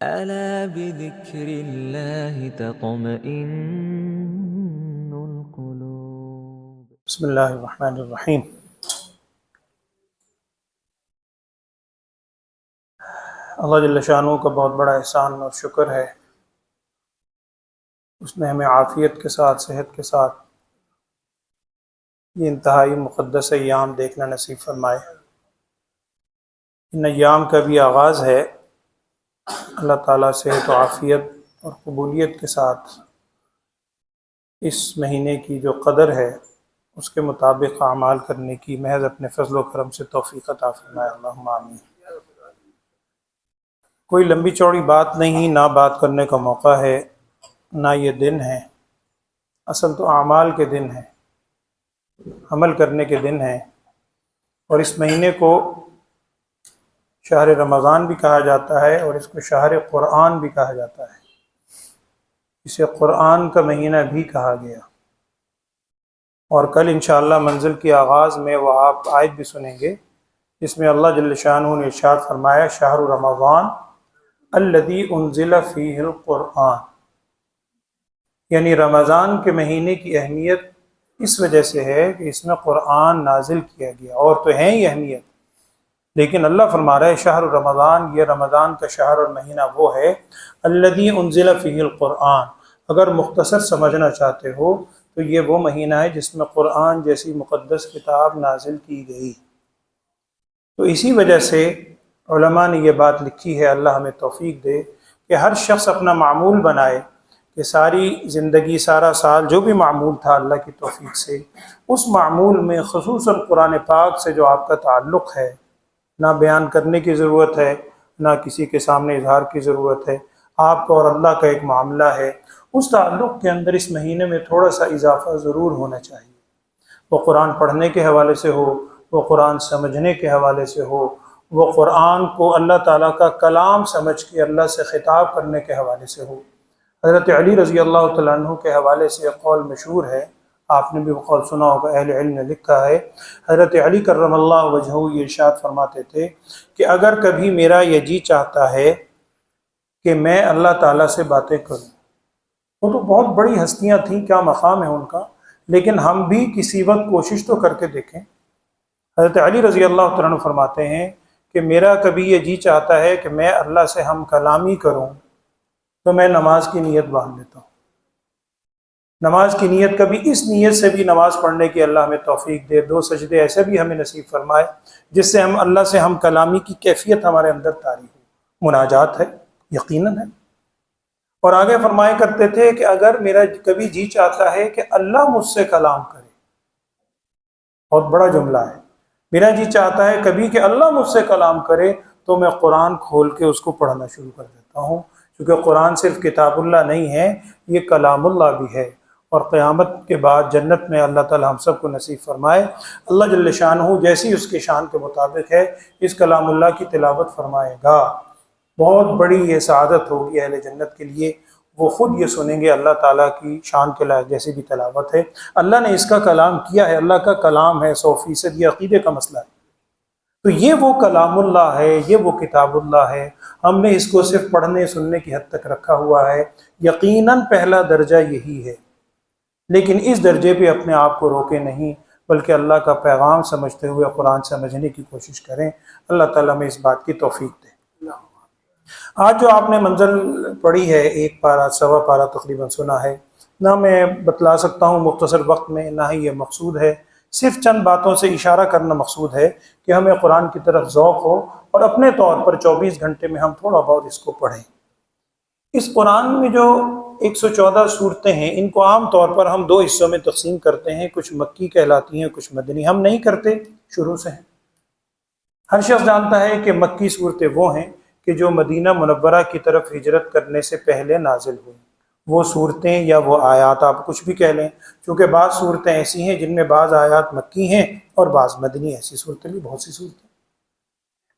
ألا بذكر الله تطمئن القلوب. بسم اللہ الرحمن الرحیم۔ اللہ جل شانہ کا بہت بڑا احسان اور شکر ہے، اس نے ہمیں عافیت کے ساتھ، صحت کے ساتھ یہ انتہائی مقدس ایام دیکھنا نصیب فرمائے۔ ان ایام کا بھی آغاز ہے اللہ تعالیٰ صحت و عافیت اور قبولیت کے ساتھ اس مہینے کی جو قدر ہے اس کے مطابق اعمال کرنے کی محض اپنے فضل و کرم سے توفیق عطا فرمائے، اللہم آمین۔ کوئی لمبی چوڑی بات نہیں، نہ بات کرنے کا موقع ہے، نہ یہ دن ہے، اصل تو اعمال کے دن ہے، عمل کرنے کے دن ہے۔ اور اس مہینے کو شہر رمضان بھی کہا جاتا ہے اور اس کو شہر قرآن بھی کہا جاتا ہے، اسے قرآن کا مہینہ بھی کہا گیا۔ اور کل انشاءاللہ منزل کی آغاز میں وہ آپ آیت بھی سنیں گے جس میں اللہ جل شانہ نے ارشاد فرمایا شہر رمضان الذی انزل فیہ القرآن، یعنی رمضان کے مہینے کی اہمیت اس وجہ سے ہے کہ اس میں قرآن نازل کیا گیا، اور تو ہے ہی اہمیت، لیکن اللہ فرما رہا ہے شہر رمضان، یہ رمضان کا شہر اور مہینہ وہ ہے الذی انزل فیہ القرآن۔ اگر مختصر سمجھنا چاہتے ہو تو یہ وہ مہینہ ہے جس میں قرآن جیسی مقدس کتاب نازل کی گئی۔ تو اسی وجہ سے علماء نے یہ بات لکھی ہے، اللہ ہمیں توفیق دے کہ ہر شخص اپنا معمول بنائے کہ ساری زندگی، سارا سال جو بھی معمول تھا اللہ کی توفیق سے، اس معمول میں خصوصاً قرآن پاک سے جو آپ کا تعلق ہے، نہ بیان کرنے کی ضرورت ہے، نہ کسی کے سامنے اظہار کی ضرورت ہے، آپ کا اور اللہ کا ایک معاملہ ہے، اس تعلق کے اندر اس مہینے میں تھوڑا سا اضافہ ضرور ہونا چاہیے۔ وہ قرآن پڑھنے کے حوالے سے ہو، وہ قرآن سمجھنے کے حوالے سے ہو، وہ قرآن کو اللہ تعالیٰ کا کلام سمجھ کے اللہ سے خطاب کرنے کے حوالے سے ہو۔ حضرت علی رضی اللہ تعالیٰ عنہ کے حوالے سے ایک قول مشہور ہے، آپ نے بھی وہ قول سنا ہوگا، اہل علم نے لکھا ہے، حضرت علی کرم اللہ وجہہ یہ ارشاد فرماتے تھے کہ اگر کبھی میرا یہ جی چاہتا ہے کہ میں اللہ تعالیٰ سے باتیں کروں، وہ تو بہت بڑی ہستیاں تھیں، کیا مقام ہے ان کا، لیکن ہم بھی کسی وقت کوشش تو کر کے دیکھیں۔ حضرت علی رضی اللہ تعالیٰ عنہ فرماتے ہیں کہ میرا کبھی یہ جی چاہتا ہے کہ میں اللہ سے ہم کلامی کروں تو میں نماز کی نیت باندھ لیتا ہوں۔ نماز کی نیت، کبھی اس نیت سے بھی نماز پڑھنے کی اللہ ہمیں توفیق دے، 2 سجدے ایسے بھی ہمیں نصیب فرمائے جس سے ہم اللہ سے ہم کلامی کی کیفیت ہمارے اندر طاری ہو۔ مناجات ہے، یقیناً ہے۔ اور آگے فرمایا کرتے تھے کہ اگر میرا کبھی جی چاہتا ہے کہ اللہ مجھ سے کلام کرے، بہت بڑا جملہ ہے، میرا جی چاہتا ہے کبھی کہ اللہ مجھ سے کلام کرے تو میں قرآن کھول کے اس کو پڑھنا شروع کر دیتا ہوں، کیونکہ قرآن صرف کتاب اللہ نہیں ہے، یہ کلام اللہ بھی ہے۔ اور قیامت کے بعد جنت میں اللہ تعالی ہم سب کو نصیب فرمائے، اللہ جل شانہ جیسی اس کے شان کے مطابق ہے اس کلام اللہ کی تلاوت فرمائے گا، بہت بڑی یہ سعادت ہوگی اہل جنت کے لیے۔ وہ خود یہ سنیں گے اللہ تعالیٰ کی شان کے لائق جیسی بھی تلاوت ہے، اللہ نے اس کا کلام کیا ہے، اللہ کا کلام ہے، 100% یہ عقیدے کا مسئلہ ہے۔ تو یہ وہ کلام اللہ ہے، یہ وہ کتاب اللہ ہے، ہم نے اس کو صرف پڑھنے سننے کی حد تک رکھا ہوا ہے، یقیناً پہلا درجہ یہی ہے، لیکن اس درجے پہ اپنے آپ کو روکے نہیں، بلکہ اللہ کا پیغام سمجھتے ہوئے قرآن سمجھنے کی کوشش کریں۔ اللہ تعالیٰ میں اس بات کی توفیق دے۔ آج جو آپ نے منزل پڑھی ہے، 1 پارہ 1.25 پارہ تقریباً سنا ہے، نہ میں بتلا سکتا ہوں مختصر وقت میں، نہ ہی یہ مقصود ہے، صرف چند باتوں سے اشارہ کرنا مقصود ہے کہ ہمیں قرآن کی طرف ذوق ہو اور اپنے طور پر 24 گھنٹے میں ہم تھوڑا بہت اس کو پڑھیں۔ اس قرآن میں جو 114 صورتیں ہیں، ان کو عام طور پر ہم 2 حصوں میں تقسیم کرتے ہیں، کچھ مکی کہلاتی ہیں، کچھ مدنی۔ ہم نہیں کرتے، شروع سے ہیں۔ ہر شخص جانتا ہے کہ مکی صورتیں وہ ہیں کہ جو مدینہ منورہ کی طرف ہجرت کرنے سے پہلے نازل ہوئی، وہ صورتیں یا وہ آیات آپ کچھ بھی کہہ لیں، چونکہ بعض صورتیں ایسی ہیں جن میں بعض آیات مکی ہیں اور بعض مدنی، ایسی صورتیں بھی بہت سی صورتیں۔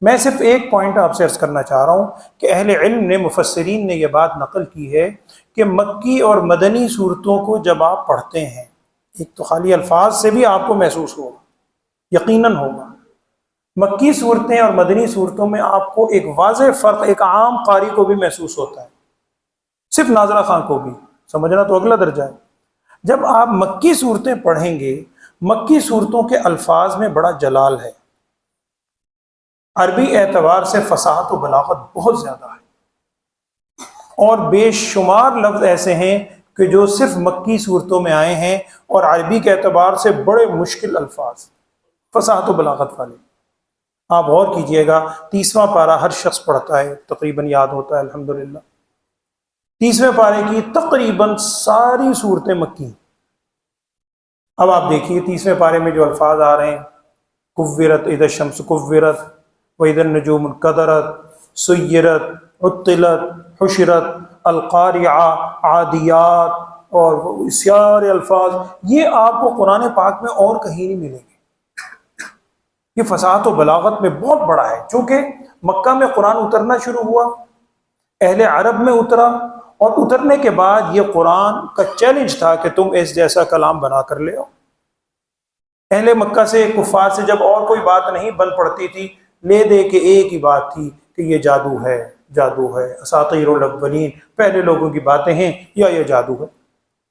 میں صرف ایک پوائنٹ آپ سے عرض کرنا چاہ رہا ہوں کہ اہل علم نے، مفسرین نے یہ بات نقل کی ہے کہ مکی اور مدنی صورتوں کو جب آپ پڑھتے ہیں، ایک تو خالی الفاظ سے بھی آپ کو محسوس ہوگا، یقیناً ہوگا، مکی صورتیں اور مدنی صورتوں میں آپ کو ایک واضح فرق ایک عام قاری کو بھی محسوس ہوتا ہے، صرف ناظرہ خان کو بھی، سمجھنا تو اگلا درجہ ہے۔ جب آپ مکی صورتیں پڑھیں گے، مکی صورتوں کے الفاظ میں بڑا جلال ہے، عربی اعتبار سے فصاحت و بلاغت بہت زیادہ ہے، اور بے شمار لفظ ایسے ہیں کہ جو صرف مکی صورتوں میں آئے ہیں اور عربی کے اعتبار سے بڑے مشکل الفاظ، فصاحت و بلاغت والے۔ آپ غور کیجئے گا، 30واں پارہ ہر شخص پڑھتا ہے، تقریباً یاد ہوتا ہے الحمدللہ۔ 30ویں پارے کی تقریباً ساری صورتیں مکی۔ اب آپ دیکھیے 30ویں پارے میں جو الفاظ آ رہے ہیں، کورت اذا الشمس کورت واذا النجوم انکدرت سیرت عطلت حشرت القارعہ عادیات، اور سارے الفاظ یہ آپ کو قرآن پاک میں اور کہیں نہیں ملیں گے۔ یہ فصاحت و بلاغت میں بہت بڑا ہے، چونکہ مکہ میں قرآن اترنا شروع ہوا، اہل عرب میں اترا، اور اترنے کے بعد یہ قرآن کا چیلنج تھا کہ تم اس جیسا کلام بنا کر لے آؤ۔ اہل مکہ سے، کفار سے جب اور کوئی بات نہیں بن پڑتی تھی، لے دے کے ایک ہی بات تھی کہ یہ جادو ہے، جادو ہے، اساطیر الاولین، پہلے لوگوں کی باتیں ہیں، یا یہ جادو ہے،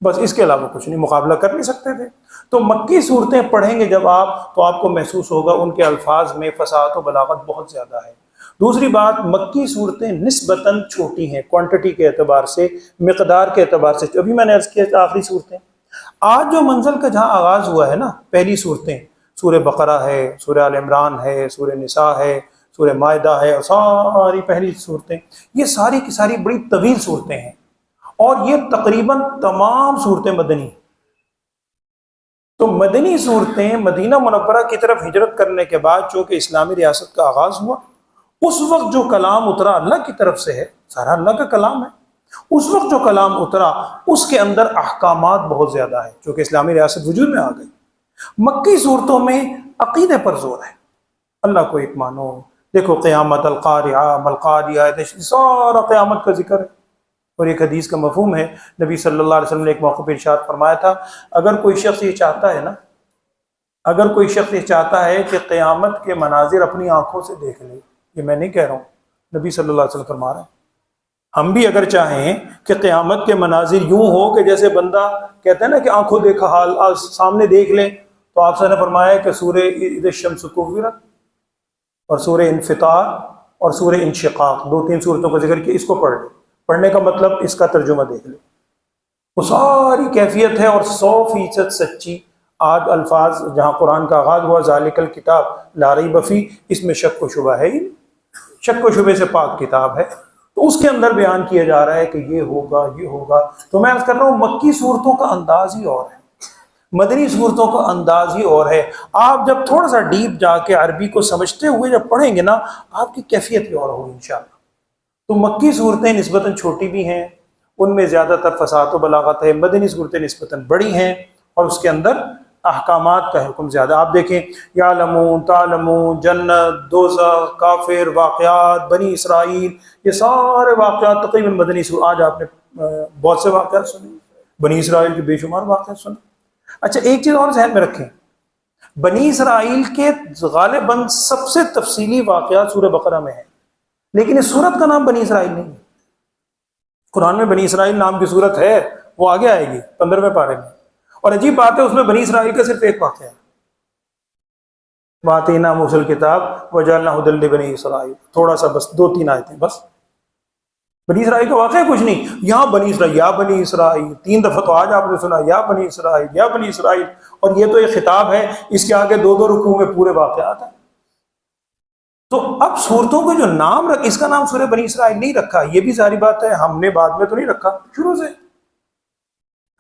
بس اس کے علاوہ کچھ نہیں، مقابلہ کر نہیں سکتے تھے۔ تو مکی صورتیں پڑھیں گے جب آپ، تو آپ کو محسوس ہوگا ان کے الفاظ میں فصاحت و بلاغت بہت زیادہ ہے۔ دوسری بات، مکی صورتیں نسبتاً چھوٹی ہیں، کوانٹٹی کے اعتبار سے، مقدار کے اعتبار سے۔ ابھی میں نے عرض کیا آخری صورتیں، آج جو منزل کا جہاں آغاز ہوا ہے نا، پہلی صورتیں سورہ بقرہ ہے، سورہ آل عمران ہے، سورہ نساء ہے، سورہ مائدہ ہے، اور ساری پہلی صورتیں، یہ ساری کی ساری بڑی طویل صورتیں ہیں، اور یہ تقریباً تمام صورتیں مدنی۔ تو مدنی صورتیں مدینہ منورہ کی طرف ہجرت کرنے کے بعد چونکہ اسلامی ریاست کا آغاز ہوا، اس وقت جو کلام اترا اللہ کی طرف سے ہے، سارا اللہ کا کلام ہے، اس وقت جو کلام اترا اس کے اندر احکامات بہت زیادہ ہے، چونکہ اسلامی ریاست وجود میں آ گئی۔ مکی صورتوں میں عقیدے پر زور ہے، اللہ کو ایک مانو، دیکھو قیامت، القارعہ ملقاریہ، سارا قیامت کا ذکر ہے۔ اور ایک حدیث کا مفہوم ہے، نبی صلی اللہ علیہ وسلم نے ایک موقع پہ ارشاد فرمایا تھا، اگر کوئی شخص یہ چاہتا ہے نا، اگر کوئی شخص یہ چاہتا ہے کہ قیامت کے مناظر اپنی آنکھوں سے دیکھ لے، یہ میں نہیں کہہ رہا ہوں، نبی صلی اللہ علیہ وسلم فرما رہے ہیں، ہم بھی اگر چاہیں کہ قیامت کے مناظر یوں ہو کہ جیسے بندہ کہتا ہے نا کہ آنکھوں دیکھا حال سامنے دیکھ لیں، تو آپ سے نے فرمایا کہ سورہ اذا الشمس کورت اور سورہ انفطار اور سورہ انشقاق، 2-3 صورتوں کا ذکر کیا، اس کو پڑھ لیں۔ پڑھنے کا مطلب اس کا ترجمہ دیکھ لیں، وہ ساری کیفیت ہے اور 100% سچی۔ آج الفاظ جہاں قرآن کا آغاز ہوا، ذالک الکتاب لا ریب فیہ، اس میں شک و شبہ ہے ہی نہیں، شک و شبہ سے پاک کتاب ہے، تو اس کے اندر بیان کیا جا رہا ہے کہ یہ ہوگا، یہ ہوگا۔ تو میں عرض کر رہا ہوں مکی صورتوں کا انداز ہی اور ہے، مدنی صورتوں کا انداز ہی اور ہے۔ آپ جب تھوڑا سا ڈیپ جا کے عربی کو سمجھتے ہوئے جب پڑھیں گے نا، آپ کی کیفیت بھی اور ہوگی انشاءاللہ۔ تو مکی صورتیں نسبتاً چھوٹی بھی ہیں، ان میں زیادہ تر فصاحت و بلاغت ہے، مدنی صورتیں نسبتاً بڑی ہیں اور اس کے اندر احکامات کا حکم زیادہ۔ آپ دیکھیں یعلمون، تعلمون، جنت، دوزخ، کافر، واقعات، بنی اسرائیل، یہ سارے واقعات تقریباً مدنی آج آپ نے بہت سے واقعات سنے، بنی اسرائیل کے بے شمار واقعات سنے۔ اچھا ایک چیز اور ذہن میں رکھیں، بنی اسرائیل کے غالباً سب سے تفصیلی واقعات سورہ بقرہ میں ہیں، لیکن اس سورت کا نام بنی اسرائیل نہیں ہے۔ قرآن میں بنی اسرائیل نام کی سورت ہے، وہ آگے آئے گی 15ویں پارے میں، اور عجیب بات ہے اس میں بنی اسرائیل کا صرف ایک واقعہ ہے، وَآتَيْنَا مُوسَى الْكِتَابَ وَجَعَلْنَاهُ هُدًى لِبَنِي اسرائیل، تھوڑا سا بس 2-3 آیتیں بس، بنی اسرائیل کا واقعہ کچھ نہیں۔ یہاں بنی اسرائیل، یا بنی اسرائیل 3 دفعہ تو آج آپ نے سنا، یا بنی اسرائیل، یا بنی اسرائیل، اور یہ تو ایک خطاب ہے، اس کے آگے 2 رکوع میں پورے واقعات ہیں۔ تو اب صورتوں کو جو نام اس کا نام سورہ بنی اسرائیل نہیں رکھا، یہ بھی ظاہری بات ہے، ہم نے بعد میں تو نہیں رکھا شروع سے،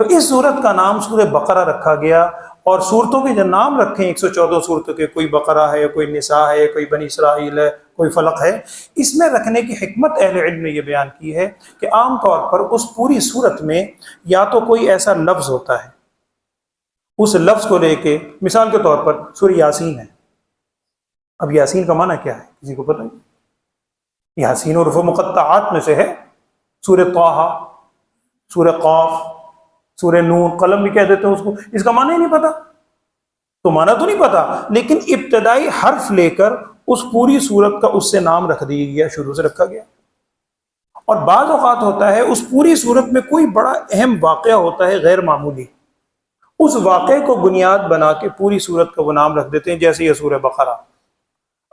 تو اس صورت کا نام سورہ بقرہ رکھا گیا۔ اور صورتوں کے جو نام رکھے ہیں 114 صورتوں کے، کوئی بقرہ ہے، کوئی نساء ہے، کوئی بنی اسرائیل ہے، کوئی فلق ہے، اس میں رکھنے کی حکمت اہل علم نے یہ بیان کی ہے کہ عام طور پر اس پوری صورت میں یا تو کوئی ایسا لفظ ہوتا ہے، اس لفظ کو لے کے، مثال کے طور پر سورہ یاسین ہے، اب یاسین کا معنی کیا ہے کسی کو پتہ نہیں؟ یاسین حروف مقطعات میں سے ہے، سورہ طٰہٰ، سورہ قاف، سورہ نون، قلم بھی کہہ دیتے ہیں اس کو، اس کا معنی ہی نہیں پتا، تو معنی تو نہیں پتا، لیکن ابتدائی حرف لے کر اس پوری صورت کا اس سے نام رکھ دیا گیا، شروع سے رکھا گیا۔ اور بعض اوقات ہوتا ہے اس پوری صورت میں کوئی بڑا اہم واقعہ ہوتا ہے غیر معمولی، اس واقعے کو بنیاد بنا کے پوری صورت کا وہ نام رکھ دیتے ہیں، جیسے یہ سورہ بقرہ۔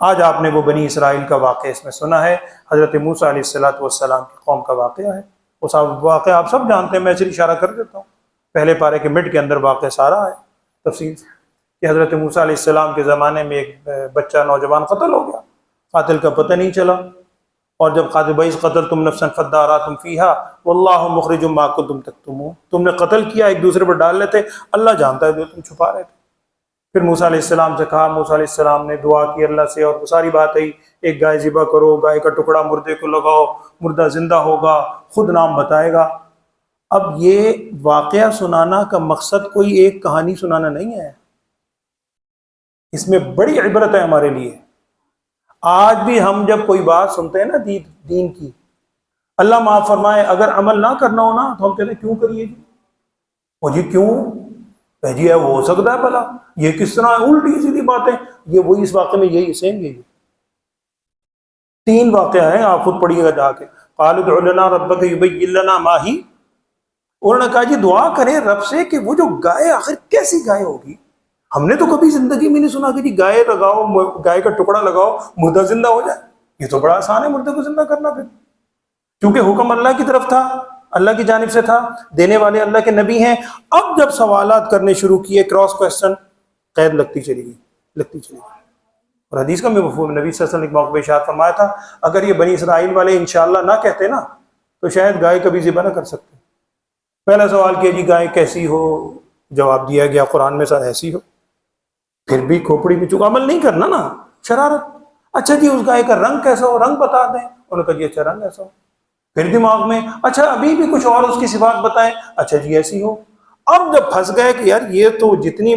آج آپ نے وہ بنی اسرائیل کا واقعہ اس میں سنا ہے، حضرت موسیٰ علیہ السلام کی قوم کا واقعہ ہے۔ اس واقعہ آپ سب جانتے ہیں، میں صرف اشارہ کر دیتا ہوں۔ پہلے پارے کے مڈ کے اندر واقعہ سارا ہے تفصیل سے، کہ حضرت موسیٰ علیہ السلام کے زمانے میں ایک بچہ نوجوان قتل ہو گیا، قاتل کا پتہ نہیں چلا، اور جب قاتل بئیس قتل تم نفسا فادارأتم فیہا واللہ مخرج ما کنتم تکتمون، تم نے قتل کیا، ایک دوسرے پر ڈال لیتے، اللہ جانتا ہے جو تم چھپا رہے تھے۔ پھر موسیٰ علیہ السلام سے کہا، موسیٰ علیہ السلام نے دعا کی اللہ سے، اور وہ ساری بات ہے، ایک گائے ذبح کرو، گائے کا ٹکڑا مردے کو لگاؤ، مردہ زندہ ہوگا، خود نام بتائے گا۔ اب یہ واقعہ سنانا کا مقصد کوئی ایک کہانی سنانا نہیں ہے، اس میں بڑی عبرت ہے ہمارے لیے۔ آج بھی ہم جب کوئی بات سنتے ہیں نا دین کی، اللہ معاف فرمائے، اگر عمل نہ کرنا ہو نا تو ہم کہتے ہیں کیوں کریے جی، اور جی کیوں جی ہے، وہ ہو سکتا ہے بھلا، یہ کس طرح ہے، الٹی سیدھی باتیں۔ یہ وہی اس واقعے میں یہی سین گے، 3 واقعہ ہیں، آپ خود پڑھیے گا جا کے۔ قالوا ادع لنا ربک یبین لنا ما ہی، انہوں نے کہا جی دعا کریں رب سے کہ وہ جو گائے آخر کیسی گائے ہوگی، ہم نے تو کبھی زندگی میں نہیں سنا کہ جی گائے لگاؤ، گائے کا ٹکڑا لگاؤ، مردہ زندہ ہو جائے۔ یہ تو بڑا آسان ہے مردے کو زندہ کرنا، پھر کیونکہ حکم اللہ کی طرف تھا، اللہ کی جانب سے تھا، دینے والے اللہ کے نبی ہیں۔ اب جب سوالات کرنے شروع کیے، کراس کوسچن، قید لگتی چلی گئی۔ اور حدیث کا بھی مفہوم، نبی صلی اللہ علیہ وسلم نے ایک موقع پہ ارشاد فرمایا تھا، اگر یہ بنی اسرائیل والے انشاءاللہ نہ کہتے نا تو شاید گائے کبھی ذبح نہ کر سکتے۔ پہلا سوال کیا جی گائے کیسی ہو، جواب دیا گیا قرآن میں سر ایسی ہو۔ پھر بھی کھوپڑی میں چونکہ عمل نہیں کرنا نا، شرارت، اچھا جی اس گائے کا رنگ کیسا ہو، رنگ بتا دیں، انہوں نے کہا جی اچھا رنگ ایسا ہو۔ پھر دماغ میں اچھا ابھی بھی کچھ اور اس کی صفات بتائیں، اچھا جی ایسی ہو۔ اب جب پھنس گئے کہ یار یہ تو جتنی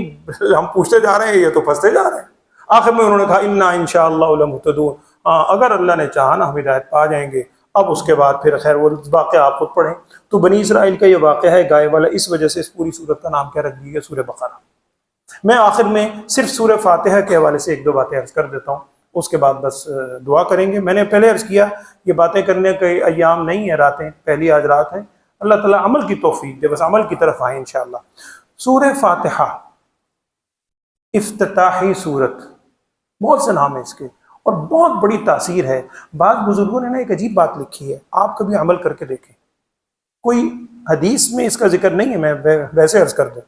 ہم پوچھتے جا رہے ہیں یہ تو پھنستے جا رہے ہیں، آخر میں انہوں نے کہا انا انشاءاللہ لمہتدون، ہاں اگر اللہ نے چاہا نا ہم ہدایت پا جائیں گے۔ اب اس کے بعد پھر خیر وہ واقعہ آپ خود پڑھیں۔ تو بنی اسرائیل کا یہ واقعہ ہے گائے والا، اس وجہ سے اس پوری صورت کا نام کیا رکھ دیا گیا، سورہ بقرہ۔ میں آخر میں صرف سورہ فاتحہ کے حوالے سے 1-2 باتیں عرض کر دیتا ہوں، اس کے بعد بس دعا کریں گے۔ میں نے پہلے عرض کیا یہ باتیں کرنے کے ایام نہیں ہیں، راتیں، پہلی آج رات ہے، اللہ تعالیٰ عمل کی توفیق دے، بس عمل کی طرف آئیں انشاءاللہ۔ سورہ فاتحہ افتتاحی صورت، بہت سے نام ہیں اس کے، اور بہت بڑی تاثیر ہے۔ بعض بزرگوں نے ایک عجیب بات لکھی ہے، آپ کبھی عمل کر کے دیکھیں، کوئی حدیث میں اس کا ذکر نہیں ہے، میں ویسے عرض کر دوں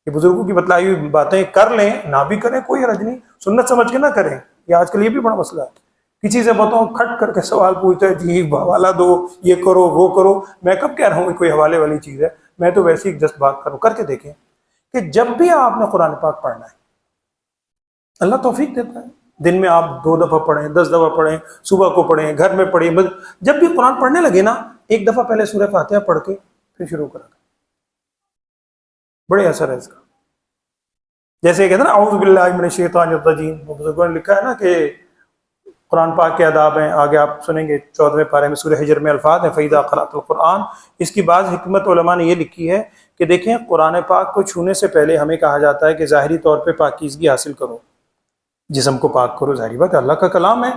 کہ بزرگوں کی بتلائی ہوئی باتیں کر لیں، نہ بھی کریں کوئی حرج نہیں، سنت سمجھ کے نہ کریں۔ یہ آج کل یہ بھی بڑا مسئلہ ہے، کسی سے بتاؤں کھٹ کر کے سوال پوچھتا ہے جی حوالہ دو، یہ کرو وہ کرو۔ میں کب کہہ رہا ہوں کہ کوئی حوالے والی چیز ہے، میں تو ویسے ہی جسٹ بات کروں، کر کے دیکھیں کہ جب بھی آپ نے قرآن پاک پڑھنا ہے اللہ توفیق دیتا ہے، دن میں آپ 2 دفعہ پڑھیں، 10 دفعہ پڑھیں، صبح کو پڑھیں، گھر میں پڑھیں، جب بھی قرآن پڑھنے لگے نا 1 دفعہ پہلے سورہ فاتحہ پڑھ کے پھر شروع کرا، بڑے اثر ہے اس کا۔ جیسے کہتے ہیں نا اعوذ باللہ من الشیطان الرجیم، بزرگوں نے لکھا ہے نا کہ قرآن پاک کے آداب ہیں، آگے آپ سنیں گے 14ویں پارے میں سورہ حجر میں الفاظ ہیں فَإِذَا قَرَأْتَ الْقُرْآنَ۔ اس کی بعض حکمت علماء نے یہ لکھی ہے کہ دیکھیں قرآن پاک کو چھونے سے پہلے ہمیں کہا جاتا ہے کہ ظاہری طور پہ پاکیزگی حاصل کرو، جسم کو پاک کرو، ظاہری بات اللہ کا کلام ہے،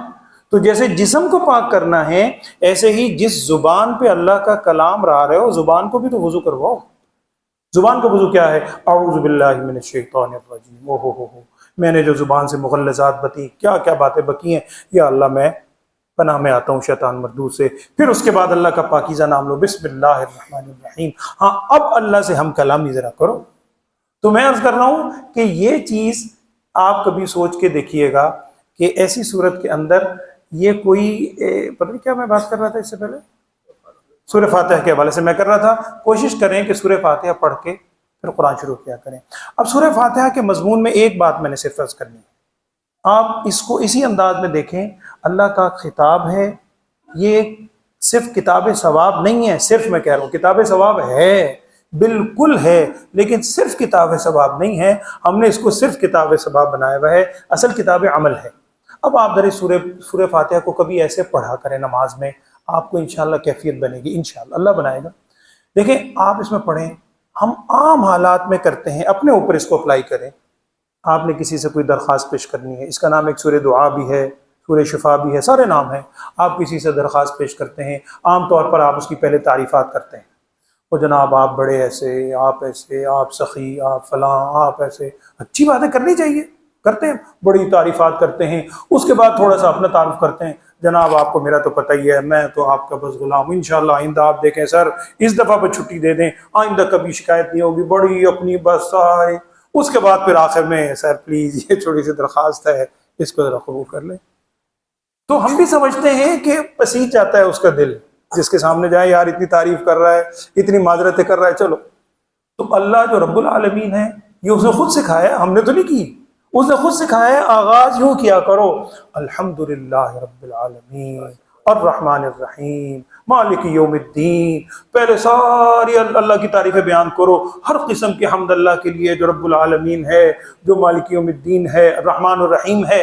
تو جیسے جسم کو پاک کرنا ہے ایسے ہی جس زبان پہ اللہ کا کلام رہا رہے ہو زبان کو بھی تو وضو کرواؤ۔ زبان کا وضو کیا ہے؟ اعوذ باللہ من الشیطان الرجیم، ہو میں نے جو زبان سے مغلظات بتی، کیا کیا باتیں بکی ہیں، یا اللہ میں پناہ میں آتا ہوں شیطان مردود سے۔ پھر اس کے بعد اللہ کا پاکیزہ نام لو، بسم اللہ الرحمن الرحیم۔ ہاں اب اللہ سے ہم کلامی ذرا کرو۔ تو میں عرض کر رہا ہوں کہ یہ چیز آپ کبھی سوچ کے دیکھیے گا کہ ایسی صورت کے اندر یہ کوئی پتہ نہیں کیا میں بات کر رہا تھا اس سے پہلے، سورہ فاتحہ کے حوالے سے میں کر رہا تھا۔ کوشش کریں کہ سورہ فاتحہ پڑھ کے پھر قرآن شروع کیا کریں۔ اب سورہ فاتحہ کے مضمون میں ایک بات میں نے صرف عرض کرنی ہے، آپ اس کو اسی انداز میں دیکھیں، اللہ کا خطاب ہے، یہ صرف کتاب ثواب نہیں ہے، صرف میں کہہ رہا ہوں کتاب ثواب ہے، بالکل ہے، لیکن صرف کتاب ثواب نہیں ہے، ہم نے اس کو صرف کتاب ثواب بنایا ہوا ہے، اصل کتاب عمل ہے۔ اب آپ ذرا سورہ فاتحہ کو کبھی ایسے پڑھا کریں نماز میں، آپ کو انشاءاللہ کیفیت بنے گی، انشاءاللہ اللہ بنائے گا۔ دیکھیں آپ اس میں پڑھیں، ہم عام حالات میں کرتے ہیں، اپنے اوپر اس کو اپلائی کریں۔ آپ نے کسی سے کوئی درخواست پیش کرنی ہے، اس کا نام ایک سورہ دعا بھی ہے، سورہ شفا بھی ہے، سارے نام ہیں. آپ کسی سے درخواست پیش کرتے ہیں، عام طور پر آپ اس کی پہلے تعریفات کرتے ہیں، وہ جناب آپ بڑے ایسے، آپ سخی، آپ فلاں، آپ ایسے. اچھی باتیں کرنی چاہیے، کرتے ہیں، بڑی تعریفات کرتے ہیں. اس کے بعد تھوڑا سا اپنا تعارف کرتے ہیں. جناب آپ کو میرا تو پتہ ہی ہے، میں تو آپ کا بس غلام ہوں، انشاءاللہ آئندہ آپ دیکھیں سر اس دفعہ پہ چھٹی دے دیں، آئندہ کبھی شکایت نہیں ہوگی، بڑی اپنی بس سارے. اس کے بعد پھر آخر میں سر پلیز یہ چھوٹی سی درخواست ہے، اس کو ذرا قبول کر لیں. تو ہم بھی سمجھتے ہیں کہ پسیج جاتا ہے اس کا دل، جس کے سامنے جائے یار اتنی تعریف کر رہا ہے، اتنی معذرتیں کر رہا ہے. چلو، تو اللہ جو رب العالمین ہے یہ اس نے خود سکھایا، ہم نے تو نہیں کی، اس نے خود سکھایا ہے. آغاز یوں کیا کرو، الحمدللہ رب العالمین الرحمن الرحیم مالک یوم الدین. پہلے ساری اللہ کی تعریفیں بیان کرو، ہر قسم کی حمد اللہ کے لیے جو رب العالمین ہے، جو مالک یوم الدین ہے، الرحمن الرحیم ہے.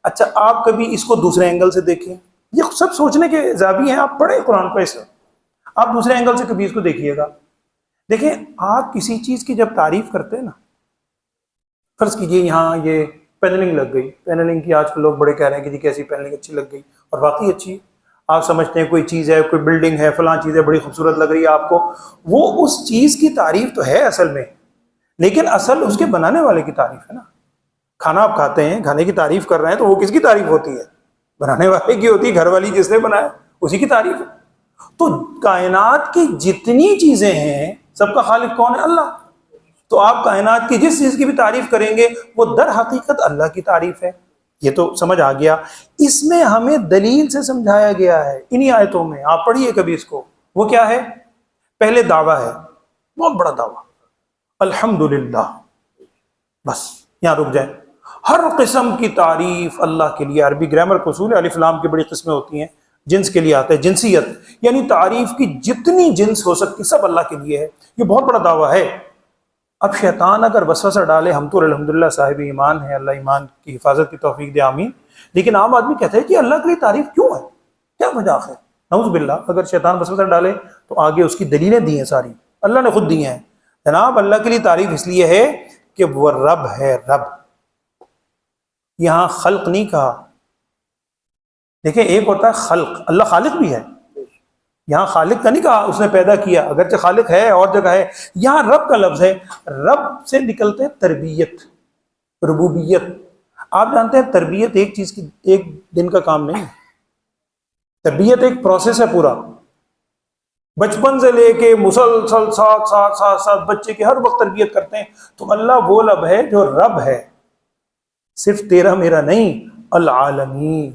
اچھا، آپ کبھی اس کو دوسرے اینگل سے دیکھیں، یہ سب سوچنے کے زاویے ہیں. آپ پڑھیں قرآن کو ایسے، آپ دوسرے اینگل سے کبھی اس کو دیکھیے گا. دیکھیں، آپ کسی چیز کی جب تعریف کرتے ہیں نا، فرض کیجئے یہاں یہ پینلنگ لگ گئی، پینلنگ کی آج کل لوگ بڑے کہہ رہے ہیں کہ جی کیسی پینلنگ اچھی لگ گئی، اور واقعی اچھی ہے. آپ سمجھتے ہیں کوئی چیز ہے، کوئی بلڈنگ ہے، فلاں چیز ہے، بڑی خوبصورت لگ رہی ہے آپ کو، وہ اس چیز کی تعریف تو ہے اصل میں، لیکن اصل اس کے بنانے والے کی تعریف ہے نا. کھانا آپ کھاتے ہیں، کھانے کی تعریف کر رہے ہیں، تو وہ کس کی تعریف ہوتی ہے؟ بنانے والے کی ہوتی ہے، گھر والی جس نے بنایا اسی کی تعریف ہے. تو کائنات کی جتنی چیزیں ہیں سب کا خالق کون ہے؟ اللہ. تو آپ کائنات کی جس چیز کی بھی تعریف کریں گے وہ در حقیقت اللہ کی تعریف ہے. یہ تو سمجھ آ گیا. اس میں ہمیں دلیل سے سمجھایا گیا ہے انہی آیتوں میں، آپ پڑھیے کبھی اس کو. وہ کیا ہے؟ پہلے دعویٰ ہے، بہت بڑا دعویٰ، الحمدللہ. بس یہاں رک جائیں. ہر قسم کی تعریف اللہ کے لیے. عربی گرامر کو اصول ہے، الف لام کی بڑی قسمیں ہوتی ہیں. جنس کے لیے آتا ہے، جنسیت، یعنی تعریف کی جتنی جنس ہو سکتی سب اللہ کے لیے ہے. یہ بہت بڑا دعویٰ ہے. اب شیطان اگر وسوسہ ڈالے، ہم تو الحمدللہ صاحب ایمان ہیں، اللہ ایمان کی حفاظت کی توفیق دے، آمین. لیکن عام آدمی کہتے ہیں کہ اللہ کے لیے تعریف کیوں ہے، کیا وجہ ہے؟ نعوذ باللہ. اگر شیطان وسوسہ ڈالے تو آگے اس کی دلیلیں دی ہیں، ساری اللہ نے خود دی ہیں. جناب اللہ کے لیے تعریف اس لیے ہے کہ وہ رب ہے، رب. یہاں خلق نہیں کہا. دیکھیں، ایک ہوتا ہے خلق، اللہ خالق بھی ہے، یہاں خالق کا نہیں کہا اس نے پیدا کیا، اگرچہ خالق ہے اور جگہ ہے. یہاں رب کا لفظ ہے. رب سے نکلتے ہیں تربیت، ربوبیت. آپ جانتے ہیں تربیت ایک چیز کی ایک دن کا کام نہیں ہے. تربیت ایک پروسیس ہے پورا، بچپن سے لے کے مسلسل ساتھ بچے کے ہر وقت تربیت کرتے ہیں. تو اللہ وہ رب ہے جو رب ہے، صرف تیرا میرا نہیں، العالمین،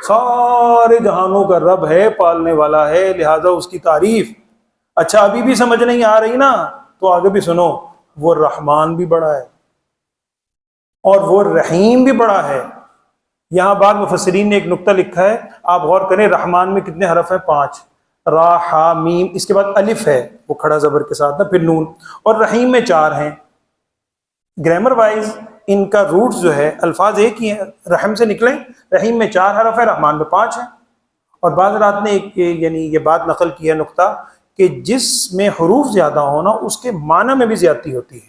سارے جہانوں کا رب ہے، پالنے والا ہے، لہذا اس کی تعریف. اچھا، ابھی بھی سمجھ نہیں آ رہی نا، تو آگے بھی سنو. وہ رحمان بھی بڑا ہے اور وہ رحیم بھی بڑا ہے. یہاں بعد مفسرین نے ایک نقطہ لکھا ہے، آپ غور کریں. رحمان میں کتنے حرف ہیں؟ 5. را، ہا، میم، اس کے بعد الف ہے وہ کھڑا زبر کے ساتھ نا، پھر نون. اور رحیم میں 4 ہیں. گرامر وائز ان کا روٹ جو ہے الفاظ ایک ہی ہیں، رحم سے نکلیں. رحیم میں 4 حرف ہے، رحمان میں 5 ہیں. اور بعض رات نے ایک یعنی یہ بات نقل کی ہے نقطہ کہ جس میں حروف زیادہ ہونا اس کے معنی میں بھی زیادتی ہوتی ہے.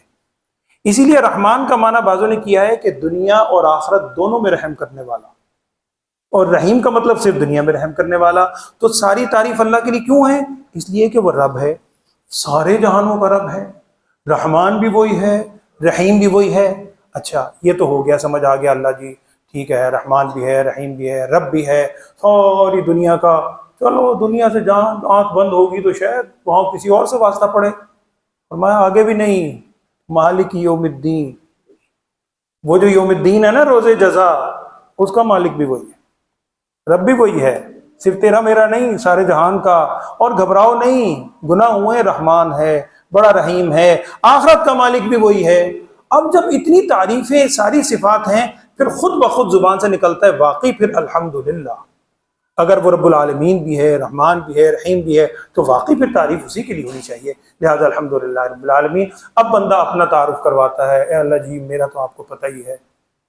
اسی لیے رحمان کا معنی بعضوں نے کیا ہے کہ دنیا اور آخرت دونوں میں رحم کرنے والا، اور رحیم کا مطلب صرف دنیا میں رحم کرنے والا. تو ساری تعریف اللہ کے لیے کیوں ہے؟ اس لیے کہ وہ رب ہے، سارے جہانوں کا رب ہے. رحمان بھی وہی ہے، رحیم بھی وہی ہے. اچھا، یہ تو ہو گیا، سمجھ آ گیا. اللہ جی ٹھیک ہے، رحمان بھی ہے، رحیم بھی ہے، رب بھی ہے ساری دنیا کا. چلو، دنیا سے جہاں آنکھ بند ہوگی تو شاید وہاں کسی اور سے واسطہ پڑے. اور میں آگے بھی نہیں، مالک یوم الدین، وہ جو یوم الدین ہے نا، روز جزا، اس کا مالک بھی وہی ہے، رب بھی وہی ہے، صرف تیرا میرا نہیں، سارے جہان کا. اور گھبراؤ نہیں، گناہ ہوئے، رحمان ہے، بڑا رحیم ہے، آخرت کا مالک بھی وہی ہے. اب جب اتنی تعریفیں، ساری صفات ہیں، پھر خود بخود زبان سے نکلتا ہے واقعی پھر الحمدللہ. اگر وہ رب العالمین بھی ہے، رحمان بھی ہے، رحیم بھی ہے، تو واقعی پھر تعریف اسی کے لیے ہونی چاہیے. لہذا الحمدللہ رب العالمین. اب بندہ اپنا تعارف کرواتا ہے، اے اللہ جی میرا تو آپ کو پتہ ہی ہے،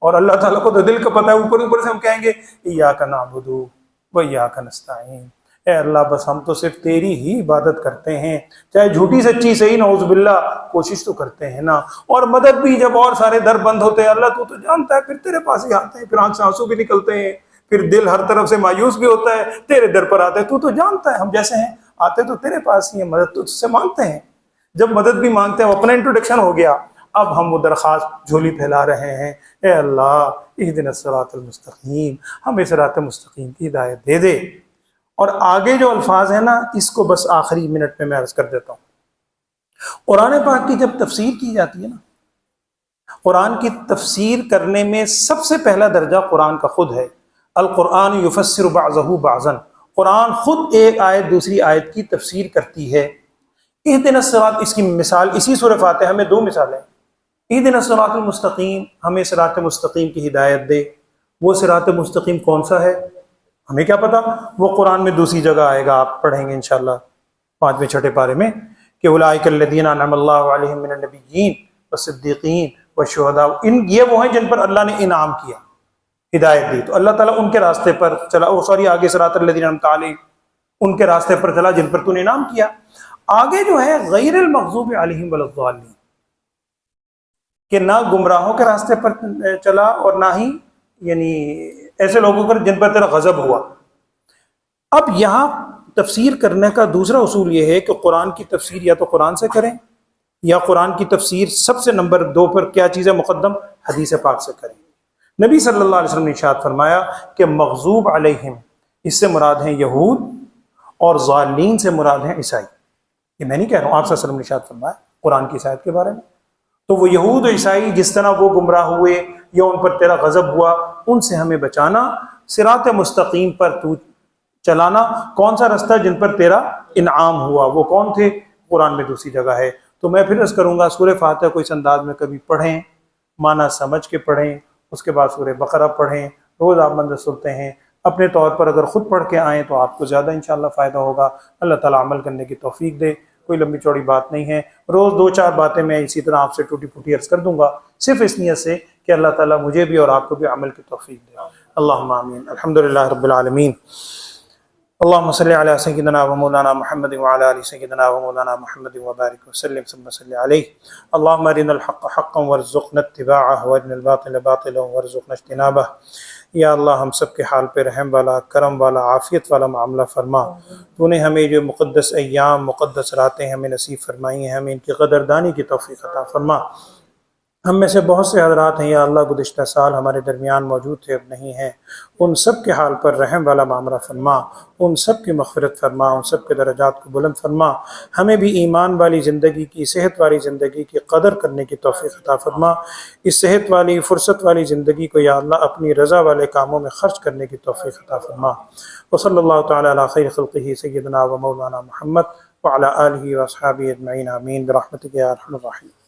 اور اللہ تعالیٰ کو تو دل کا پتہ ہے. اوپر سے ہم کہیں گے ایاک نعبد و ایاک نستعین، اے اللہ بس ہم تو صرف تیری ہی عبادت کرتے ہیں، چاہے جھوٹی سچی صحیح، نعوذ باللہ کوشش تو کرتے ہیں نا۔ اور مدد بھی جب اور سارے در بند ہوتے ہیں اللہ تو جانتا ہے، پھر تیرے پاس ہی آتے ہیں، پھر آنکھ سے آنسو بھی نکلتے ہیں، پھر دل ہر طرف سے مایوس بھی ہوتا ہے، تیرے در پر آتے ہیں، تو جانتا ہے ہم جیسے ہیں، آتے تو تیرے پاس ہی ہیں، مدد تو تجھ سے مانگتے ہیں۔ جب مدد بھی مانگتے ہیں، اپنا انٹروڈکشن ہو گیا، اب ہم وہ درخواست جھولی پھیلا رہے ہیں، اے اللہ اہدنا الصراط المستقیم، ہمیں صراط مستقیم کی ہدایت دے دے۔ اور آگے جو الفاظ ہیں نا، اس کو بس آخری منٹ میں عرض کر دیتا ہوں۔ قرآن پاک کی جب تفسیر کی جاتی ہے نا، قرآن کی تفسیر کرنے میں سب سے پہلا درجہ قرآن کا خود ہے۔ القرآن یفسر بعضہ بعضا، قرآن خود ایک آیت دوسری آیت کی تفسیر کرتی ہے۔ اہدنا الصراط، اس کی مثال اسی سورہ فاتحہ میں 2 مثالیں۔ اہدنا الصراط المستقیم، ہمیں صراط مستقیم کی ہدایت دے۔ وہ صراط مستقیم کون سا ہے ہمیں کیا پتا، وہ قرآن میں دوسری جگہ آئے گا، آپ پڑھیں گے انشاءاللہ 5ویں 6 پارے میں کہ اولئک الذین انعم اللہ علیہم من النبیین والصدیقین والشہداء، یہ وہ ہیں جن پر اللہ نے انعام کیا، ہدایت دی، تو اللہ تعالیٰ ان کے راستے پر چلا، آگے صراط الذین انعمت علیہم، ان کے راستے پر چلا جن پر تو نے انعام کیا۔ آگے جو ہے غیر المغضوب علیہم ولا الضالین، کہ نہ گمراہوں کے راستے پر چلا اور نہ ہی یعنی ایسے لوگوں پر جن پر تیرا غضب ہوا۔ اب یہاں تفسیر کرنے کا دوسرا اصول یہ ہے کہ قرآن کی تفسیر یا تو قرآن سے کریں، یا قرآن کی تفسیر سب سے نمبر 2 پر کیا چیز ہے مقدم، حدیث پاک سے کریں۔ نبی صلی اللہ علیہ وسلم نے ارشاد فرمایا کہ مغضوب علیہم، اس سے مراد ہیں یہود، اور ضالین سے مراد ہیں عیسائی۔ یہ میں نہیں کہہ رہا ہوں، آپ صلی اللہ علیہ وسلم نے ارشاد فرمایا قرآن کی آیت کے بارے میں۔ تو وہ یہود و عیسائی جس طرح وہ گمراہ ہوئے یا ان پر تیرا غضب ہوا، ان سے ہمیں بچانا، صراط مستقیم پر تو چلانا۔ کون سا رستہ جن پر تیرا انعام ہوا، وہ کون تھے، قرآن میں دوسری جگہ ہے۔ تو میں پھر عرض کروں گا سورہ فاتحہ کو اس انداز میں کبھی پڑھیں، معنی سمجھ کے پڑھیں، اس کے بعد سورہ بقرہ پڑھیں، روز آپ منظر سنتے ہیں، اپنے طور پر اگر خود پڑھ کے آئیں تو آپ کو زیادہ انشاءاللہ فائدہ ہوگا۔ اللہ تعالیٰ عمل کرنے کی توفیق دے۔ کوئی لمبی چوڑی بات نہیں ہے، روز 2-4 باتیں میں اسی طرح آپ سے ٹوٹی پھوٹی عرض کر دوں گا، صرف اس نیت سے کہ اللہ تعالیٰ مجھے بھی اور آپ کو بھی عمل کی توفیق دے۔ اللہم آمین۔ الحمدللہ رب العالمین، اللہم صلی علی سیدنا و مولانا محمد وعلی آل سیدنا و مولانا محمد وبارک وسلم ثم صلی علیہ۔ اللہم ارنا الحق حقا وارزقنا اتباعہ وارنا الباطل باطلا وارزقنا اجتنابہ۔ یا اللہ ہم سب کے حال پہ رحم والا، کرم والا، عافیت والا معاملہ فرما۔ تو نے ہمیں جو مقدس ایام، مقدس راتیں ہمیں نصیب فرمائی ہیں، ہمیں ان کی قدردانی کی توفیق عطا فرما۔ ہم میں سے بہت سے حضرات ہیں یا اللہ گزشتہ سال ہمارے درمیان موجود تھے، اب نہیں ہیں، ان سب کے حال پر رحم والا معاملہ فرما، ان سب کی مغفرت فرما، ان سب کے درجات کو بلند فرما۔ ہمیں بھی ایمان والی زندگی کی، صحت والی زندگی کی قدر کرنے کی توفیق عطا فرما۔ اس صحت والی، فرصت والی زندگی کو یا اللہ اپنی رضا والے کاموں میں خرچ کرنے کی توفیق عطا فرما۔ وصلی اللہ تعالی علی خیر خلقہ سیدنا و مولانا محمد وعلی آلہ واصحابہ اجمعین، آمین برحمتک یا ارحم الراحمین۔